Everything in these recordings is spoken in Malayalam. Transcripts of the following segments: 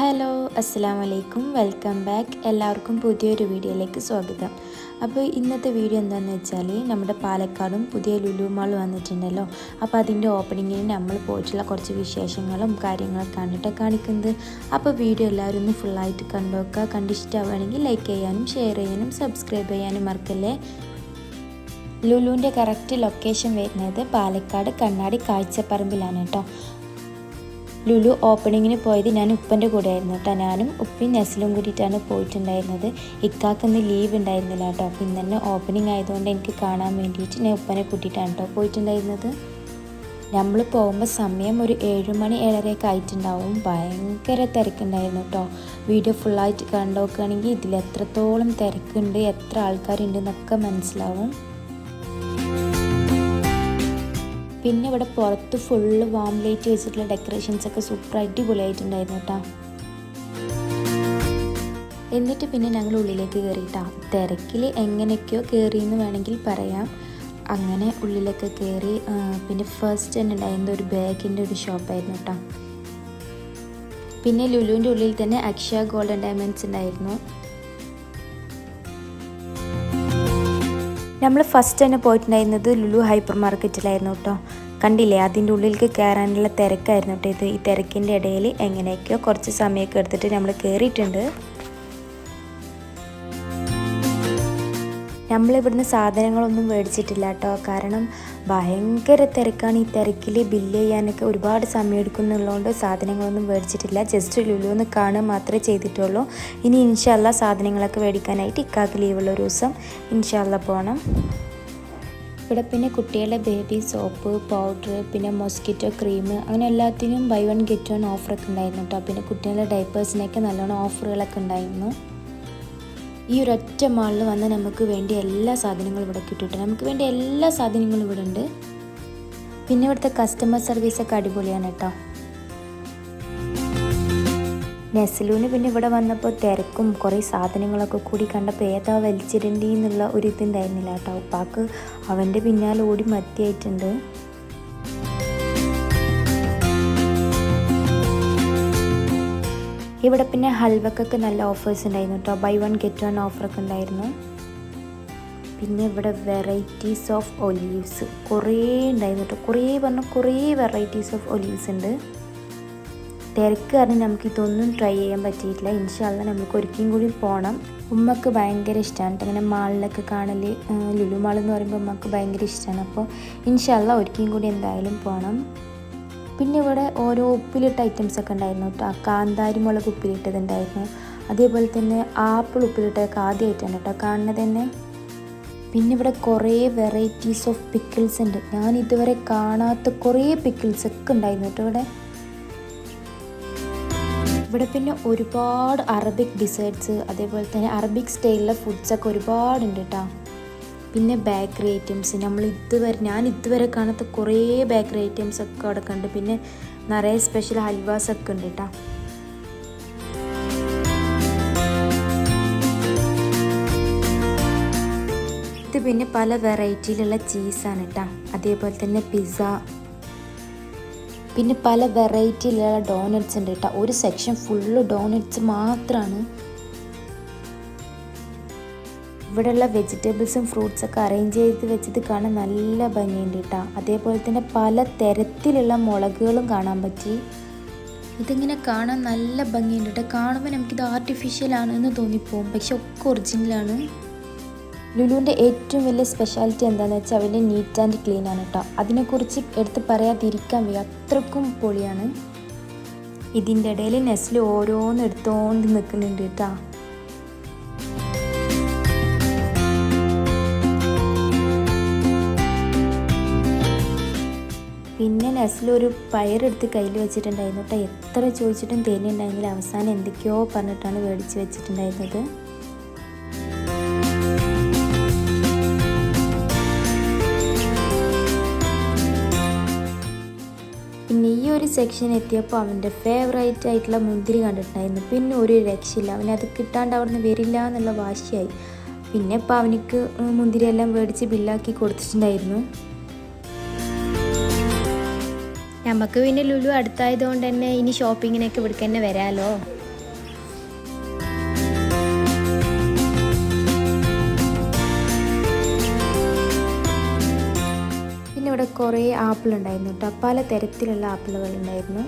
ഹലോ അസ്സലാമു അലൈക്കും, വെൽക്കം ബാക്ക്. എല്ലാവർക്കും പുതിയൊരു വീഡിയോയിലേക്ക് സ്വാഗതം. അപ്പോൾ ഇന്നത്തെ വീഡിയോ എന്താണെന്ന് വെച്ചാൽ നമ്മുടെ പാലക്കാടും പുതിയ ലുലു മാൾ വന്നിട്ടുണ്ടല്ലോ. അപ്പോൾ അതിൻ്റെ ഓപ്പണിങ്ങിന് നമ്മൾ പോയിട്ടുള്ള കുറച്ച് വിശേഷങ്ങളും കാര്യങ്ങളൊക്കെ കാണിക്കുന്നത്. അപ്പോൾ വീഡിയോ എല്ലാവരും ഒന്ന് ഫുള്ളായിട്ട് കണ്ടുവെക്കുക. കണ്ടിഷ്ടമാവുകയാണെങ്കിൽ ലൈക്ക് ചെയ്യാനും ഷെയർ ചെയ്യാനും സബ്സ്ക്രൈബ് ചെയ്യാനും മറക്കല്ലേ. ലുലുവിൻ്റെ കറക്റ്റ് ലൊക്കേഷൻ വരുന്നത് പാലക്കാട് കണ്ണാടി കാഴ്ചപ്പറമ്പിലാണ് കേട്ടോ. ലുലു ഓപ്പണിങ്ങിന് പോയത് ഞാൻ ഉപ്പൻ്റെ കൂടെ ആയിരുന്നു കേട്ടോ. ഞാനും ഉപ്പയും നെസ്ലും കൂടിയിട്ടാണ് പോയിട്ടുണ്ടായിരുന്നത്. ഇക്കാക്കൊന്ന് ലീവ് ഉണ്ടായിരുന്നില്ല കേട്ടോ. അപ്പോൾ ഇന്ന് തന്നെ ഓപ്പണിംഗ് ആയതുകൊണ്ട് എനിക്ക് കാണാൻ വേണ്ടിയിട്ട് ഞാൻ ഉപ്പനെ കൂട്ടിയിട്ടാണ് കേട്ടോ പോയിട്ടുണ്ടായിരുന്നത്. നമ്മൾ പോകുമ്പോൾ സമയം ഒരു 7 മണി 7:30 ആയിട്ടുണ്ടാവും. ഭയങ്കര തിരക്കുണ്ടായിരുന്നു കേട്ടോ. വീഡിയോ ഫുള്ളായിട്ട് കണ്ടു നോക്കുകയാണെങ്കിൽ ഇതിൽ എത്രത്തോളം തിരക്കുണ്ട്, എത്ര ആൾക്കാരുണ്ട് എന്നൊക്കെ മനസ്സിലാവും. പിന്നെ ഇവിടെ പുറത്ത് ഫുള്ള് വാം ലൈറ്റ് വെച്ചിട്ടുള്ള ഡെക്കറേഷൻസൊക്കെ സൂപ്പർ അടിപൊളിയായിട്ടുണ്ടായിരുന്നു കേട്ടോ. എന്നിട്ട് പിന്നെ ഞങ്ങൾ ഉള്ളിലേക്ക് കയറിയിട്ടാ. തിരക്കിൽ എങ്ങനെയൊക്കെയോ കയറിയെന്ന് വേണമെങ്കിൽ പറയാം. അങ്ങനെ ഉള്ളിലൊക്കെ കയറി. പിന്നെ ഫസ്റ്റ് തന്നെ ഉണ്ടായിരുന്ന ഒരു ബാഗിൻ്റെ ഒരു ഷോപ്പായിരുന്നു കേട്ടോ. പിന്നെ ലുലുവിൻ്റെ ഉള്ളിൽ തന്നെ അക്ഷയ ഗോൾഡൻ ഡയമണ്ട്സ് ഉണ്ടായിരുന്നു. നമ്മൾ ഫസ്റ്റ് തന്നെ പോയിട്ടുണ്ടായിരുന്നത് ലുലു ഹൈപ്പർ മാർക്കറ്റിലായിരുന്നു കേട്ടോ. കണ്ടില്ലേ, അതിൻ്റെ ഉള്ളിലേക്ക് കയറാനുള്ള തിരക്കായിരുന്നു കേട്ടോ. ഈ തിരക്കിൻ്റെ ഇടയിൽ എങ്ങനെയൊക്കെയോ കുറച്ച് സമയമൊക്കെ എടുത്തിട്ട് നമ്മൾ കയറിയിട്ടുണ്ട്. നമ്മളിവിടുന്ന് സാധനങ്ങളൊന്നും മേടിച്ചിട്ടില്ല കേട്ടോ. കാരണം ഭയങ്കര തിരക്കാണ്. ഈ തിരക്കിൽ ബില്ല് ചെയ്യാനൊക്കെ ഒരുപാട് സമയം എടുക്കുന്നുള്ളതുകൊണ്ട് സാധനങ്ങളൊന്നും മേടിച്ചിട്ടില്ല. ജസ്റ്റ് ലുലുന്ന് കാണുക മാത്രമേ ചെയ്തിട്ടുള്ളൂ. ഇനി ഇൻഷാല്ലാ സാധനങ്ങളൊക്കെ മേടിക്കാനായിട്ട് ഇക്കാക്ക് ലീവുള്ള ഒരു ദിവസം ഇൻഷാല്ലാ പോകണം. ഇവിടെ പിന്നെ കുട്ടികളുടെ ബേബി സോപ്പ്, പൗഡർ, പിന്നെ മൊസ്കിറ്റോ ക്രീം, അങ്ങനെ എല്ലാത്തിനും ബൈ 1 get 1 ഓഫറൊക്കെ ഉണ്ടായിരുന്നു കേട്ടോ. പിന്നെ കുട്ടികളുടെ ഡൈപ്പേഴ്സിനൊക്കെ നല്ലോണം ഓഫറുകളൊക്കെ ഉണ്ടായിരുന്നു. ഈ ഒരൊറ്റ മാളിൽ വന്ന് നമുക്ക് വേണ്ടി എല്ലാ സാധനങ്ങളും ഇവിടെ കിട്ടും. നമുക്ക് വേണ്ടി എല്ലാ സാധനങ്ങളും ഇവിടെ ഉണ്ട്. പിന്നെ ഇവിടുത്തെ കസ്റ്റമർ സർവീസൊക്കെ അടിപൊളിയാണ് കേട്ടോ. നെസ്ലൂന് പിന്നെ ഇവിടെ വന്നപ്പോൾ തിരക്കും കുറേ സാധനങ്ങളൊക്കെ കൂടി കണ്ടപ്പോൾ ഏതാ വലിച്ചിടേണ്ടി എന്നുള്ള ഒരു ഇതുണ്ടായിരുന്നില്ല കേട്ടോ. ഉപ്പാക്ക് അവൻ്റെ പിന്നാലെ ഓടി മത്തിയായിട്ടുണ്ട്. ഇവിടെ പിന്നെ ഹൽവക്കൊക്കെ നല്ല ഓഫേഴ്സ് ഉണ്ടായിരുന്നു കേട്ടോ. ബൈ 1 get 1 ഓഫറൊക്കെ ഉണ്ടായിരുന്നു. പിന്നെ ഇവിടെ വെറൈറ്റീസ് ഓഫ് ഒലീവ്സ് കുറേ ഉണ്ടായിരുന്നു കേട്ടോ. കുറേ വെറൈറ്റീസ് ഓഫ് ഒലീവ്സ് ഉണ്ട്. തിരക്ക് കാരണം നമുക്ക് ഇതൊന്നും ട്രൈ ചെയ്യാൻ പറ്റിയിട്ടില്ല. ഇൻഷാല്ലാ നമുക്ക് ഒരിക്കലും കൂടി പോകണം. ഉമ്മക്ക് ഭയങ്കര ഇഷ്ടമാണ് അങ്ങനെ മാളിലൊക്കെ കാണൽ. ലുലു മാൾ എന്ന് പറയുമ്പോൾ ഉമ്മക്ക് ഭയങ്കര ഇഷ്ടമാണ്. അപ്പോൾ ഇൻഷാല്ലാ ഒരിക്കലും കൂടി എന്തായാലും പോകണം. പിന്നെ ഇവിടെ ഓരോ ഉപ്പിലിട്ട ഐറ്റംസൊക്കെ ഉണ്ടായിരുന്നു കേട്ടോ. കാന്താരി മുളക് ഉപ്പിലിട്ടതുണ്ടായിരുന്നു. അതേപോലെ തന്നെ ആപ്പിൾ ഉപ്പിലിട്ടതൊക്കെ ആദ്യമായിട്ടാണ് കേട്ടോ കാണുന്നത് തന്നെ. പിന്നെ ഇവിടെ കുറേ വെറൈറ്റീസ് ഓഫ് പിക്കിൾസ് ഉണ്ട്. ഞാൻ ഇതുവരെ കാണാത്ത കുറേ പിക്കിൾസൊക്കെ ഉണ്ടായിരുന്നു കേട്ടോ ഇവിടെ. പിന്നെ ഒരുപാട് അറബിക് ഡിസേർട്ട്സ്, അതേപോലെ തന്നെ അറബിക് സ്റ്റൈലിലെ ഫുഡ്സൊക്കെ ഒരുപാടുണ്ട് കേട്ടോ. പിന്നെ ബേക്കറി ഐറ്റംസ് ഞാൻ ഇതുവരെ കാണാത്ത കുറേ ബേക്കറി ഐറ്റംസ് ഒക്കെ അവിടെ കണ്ട്. പിന്നെ നിറയെ സ്പെഷ്യൽ ഹൽവാസൊക്കെ ഉണ്ട് കേട്ടോ. ഇത് പിന്നെ പല വെറൈറ്റിയിലുള്ള ചീസാണ് കേട്ടോ. അതേപോലെ തന്നെ പിസ്സ, പിന്നെ പല വെറൈറ്റിയിലുള്ള ഡോണറ്റ്സ് ഉണ്ട് കേട്ടോ. ഒരു സെക്ഷൻ ഫുള്ള് ഡോണറ്റ്സ് മാത്രമാണ്. ഇവിടെയുള്ള വെജിറ്റബിൾസും ഫ്രൂട്ട്സൊക്കെ അറേഞ്ച് ചെയ്ത് വെച്ചത് കാണാൻ നല്ല ഭംഗിയുണ്ട് കേട്ടോ. അതേപോലെ തന്നെ പല തരത്തിലുള്ള മുളകുകളും കാണാൻ പറ്റി. ഇതിങ്ങനെ കാണാൻ നല്ല ഭംഗിയുണ്ട് കേട്ടോ. കാണുമ്പോൾ നമുക്കിത് ആർട്ടിഫിഷ്യലാണ് എന്ന് തോന്നിപ്പോവും, പക്ഷെ ഒക്കെ ഒറിജിനലാണ്. ലുലുവിൻ്റെ ഏറ്റവും വലിയ സ്പെഷ്യാലിറ്റി എന്താണെന്ന് വെച്ചാൽ അവൻ്റെ നീറ്റ് ആൻഡ് ക്ലീൻ ആണ് കേട്ടോ. അതിനെക്കുറിച്ച് എടുത്ത് പറയാതിരിക്കാൻ വയ്യ, അത്രക്കും പൊളിയാണ്. ഇതിൻ്റെ ഇടയിൽ നെസ്ല് ഓരോന്ന് എടുത്തുകൊണ്ട് നിൽക്കുന്നുണ്ട് കേട്ടോ. പിന്നെ നെസ്ല ഒരു പയറെടുത്ത് കയ്യിൽ വെച്ചിട്ടുണ്ടായിരുന്നു കേട്ടോ. എത്ര ചോദിച്ചിട്ടും തരുന്നുണ്ടായിരുന്നില്ല. അവസാനം എന്തൊക്കെയോ പറഞ്ഞിട്ടാണ് മേടിച്ച് വെച്ചിട്ടുണ്ടായിരുന്നത്. പിന്നെ ഈ ഒരു സെക്ഷൻ എത്തിയപ്പോൾ അവൻ്റെ ഫേവറേറ്റ് ആയിട്ടുള്ള മുന്തിരി കണ്ടിട്ടുണ്ടായിരുന്നു. പിന്നെ ഒരു രക്ഷയില്ല, അവനത് കിട്ടാണ്ട് അവിടെ നിന്ന് വരില്ല എന്നുള്ള വാശിയായി. പിന്നെ ഇപ്പോൾ അവനിക്ക് മുന്തിരി എല്ലാം മേടിച്ച് ബില്ലാക്കി കൊടുത്തിട്ടുണ്ടായിരുന്നു. നമുക്ക് പിന്നെ ലുലു അടുത്തായതുകൊണ്ട് തന്നെ ഇനി ഷോപ്പിങ്ങിനൊക്കെ ഇവിടേക്ക് തന്നെ വരാമല്ലോ. പിന്നെ ഇവിടെ കുറേ ആപ്പിൾ ഉണ്ടായിരുന്നു കേട്ടോ, പല തരത്തിലുള്ള ആപ്പിളുകൾ ഉണ്ടായിരുന്നു.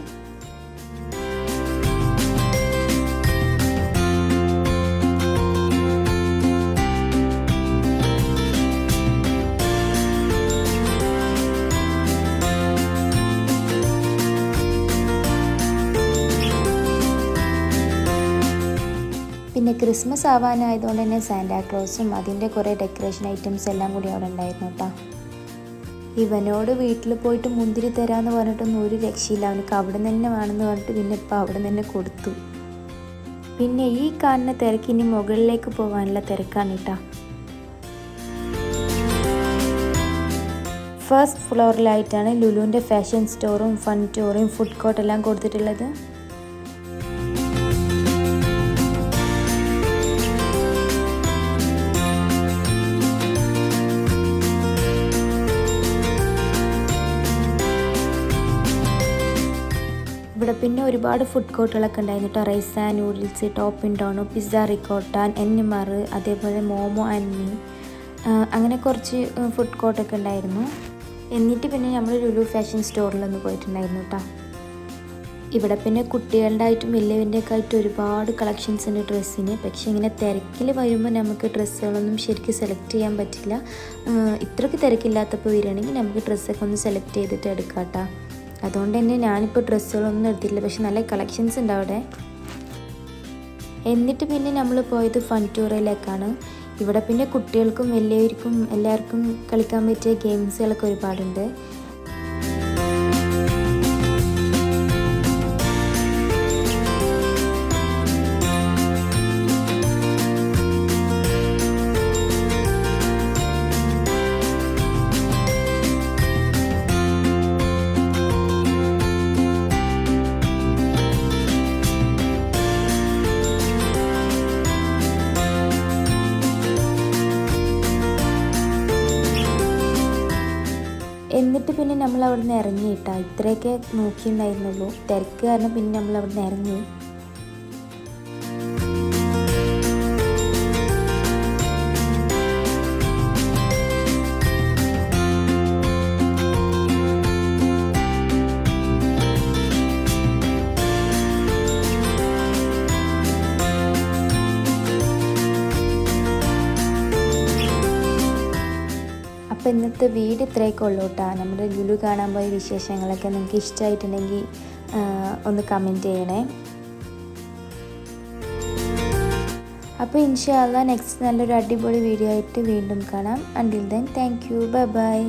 പിന്നെ ക്രിസ്മസ് ആവാനായതുകൊണ്ട് തന്നെ സാന്റാക്ലോസും അതിൻ്റെ കുറേ ഡെക്കറേഷൻ ഐറ്റംസ് എല്ലാം കൂടി അവിടെ ഉണ്ടായിരുന്നു കേട്ടോ. ഇവനോട് വീട്ടിൽ പോയിട്ട് മുന്തിരി തരാമെന്ന് പറഞ്ഞിട്ടൊന്നും ഒരു രക്ഷയില്ല, അവനക്ക് അവിടെ നിന്ന് തന്നെ വേണമെന്ന് പറഞ്ഞിട്ട് പിന്നെ ഇപ്പം അവിടെ നിന്ന് തന്നെ കൊടുത്തു. പിന്നെ ഈ കാണുന്ന തിരക്ക് ഇനി മുകളിലേക്ക് പോകാനുള്ള തിരക്കാണ് കേട്ടോ. ഫസ്റ്റ് ഫ്ലോറിലായിട്ടാണ് ലുലുവിൻ്റെ ഫാഷൻ സ്റ്റോറും ഫൺ സ്റ്റോറും ഫുഡ് കോർട്ടെല്ലാം കൊടുത്തിട്ടുള്ളത്. ഇവിടെ പിന്നെ ഒരുപാട് ഫുഡ് കോർട്ടുകളൊക്കെ ഉണ്ടായിരുന്നു കേട്ടോ. റൈസ, നൂഡിൽസ്, ടോപ്പ് ഇൻ ടോണോ, പിസ്സ റിക്കോട്ട, എൻമാർ, അതേപോലെ മോമോ ആൻഡ് മീ, അങ്ങനെ കുറച്ച് ഫുഡ് കോർട്ടൊക്കെ ഉണ്ടായിരുന്നു. എന്നിട്ട് പിന്നെ നമ്മൾ ലുലു ഫാഷൻ സ്റ്റോറിലൊന്ന് പോയിട്ടുണ്ടായിരുന്നു കേട്ടോ. ഇവിടെ പിന്നെ കുട്ടികളുടെ ആയിട്ടും വലിയവൻ്റെയൊക്കെ ആയിട്ട് ഒരുപാട് കളക്ഷൻസ് ഉണ്ട് ഡ്രസ്സിന്. പക്ഷേ ഇങ്ങനെ തിരക്കിൽ വരുമ്പോൾ നമുക്ക് ഡ്രസ്സുകളൊന്നും ശരിക്കും സെലക്ട് ചെയ്യാൻ പറ്റില്ല. ഇത്രയ്ക്ക് തിരക്കില്ലാത്തപ്പോൾ വരികയാണെങ്കിൽ നമുക്ക് ഡ്രസ്സൊക്കെ ഒന്ന് സെലക്ട് ചെയ്തിട്ട് എടുക്കാം കേട്ടോ. അതുകൊണ്ട് തന്നെ ഞാനിപ്പോൾ ഡ്രസ്സുകളൊന്നും എടുത്തിട്ടില്ല, പക്ഷെ നല്ല കളക്ഷൻസ് ഉണ്ട് അവിടെ. എന്നിട്ട് പിന്നെ നമ്മൾ പോയത് ഫൺ ടൂറിലേക്കാണ്. ഇവിടെ പിന്നെ കുട്ടികൾക്കും വലിയവർക്കും എല്ലാവർക്കും കളിക്കാൻ പറ്റിയ ഗെയിംസുകളൊക്കെ ഒരുപാടുണ്ട്. എന്നിട്ട് പിന്നെ നമ്മൾ അവിടെ നിന്ന് ഇറങ്ങിയിട്ടാ, ഇത്രയൊക്കെ നോക്കിയിട്ടുണ്ടായിരുന്നുള്ളൂ. തിരക്ക് കാരണം പിന്നെ നമ്മൾ അവിടെ നിന്ന് ഇറങ്ങി. അപ്പോൾ ഇന്നത്തെ വീഡിയോ ഇത്രയൊക്കെ ഉള്ളൂ കേട്ടോ. നമ്മുടെ ലുലു കാണാൻ പോയ വിശേഷങ്ങളൊക്കെ നിങ്ങൾക്ക് ഇഷ്ടമായിട്ടുണ്ടെങ്കിൽ ഒന്ന് കമൻറ്റ് ചെയ്യണേ. അപ്പോൾ ഇൻഷാ അല്ലാഹ് നെക്സ്റ്റ് നല്ലൊരു അടിപൊളി വീഡിയോ ആയിട്ട് വീണ്ടും കാണാം. Until then thank you, bye bye.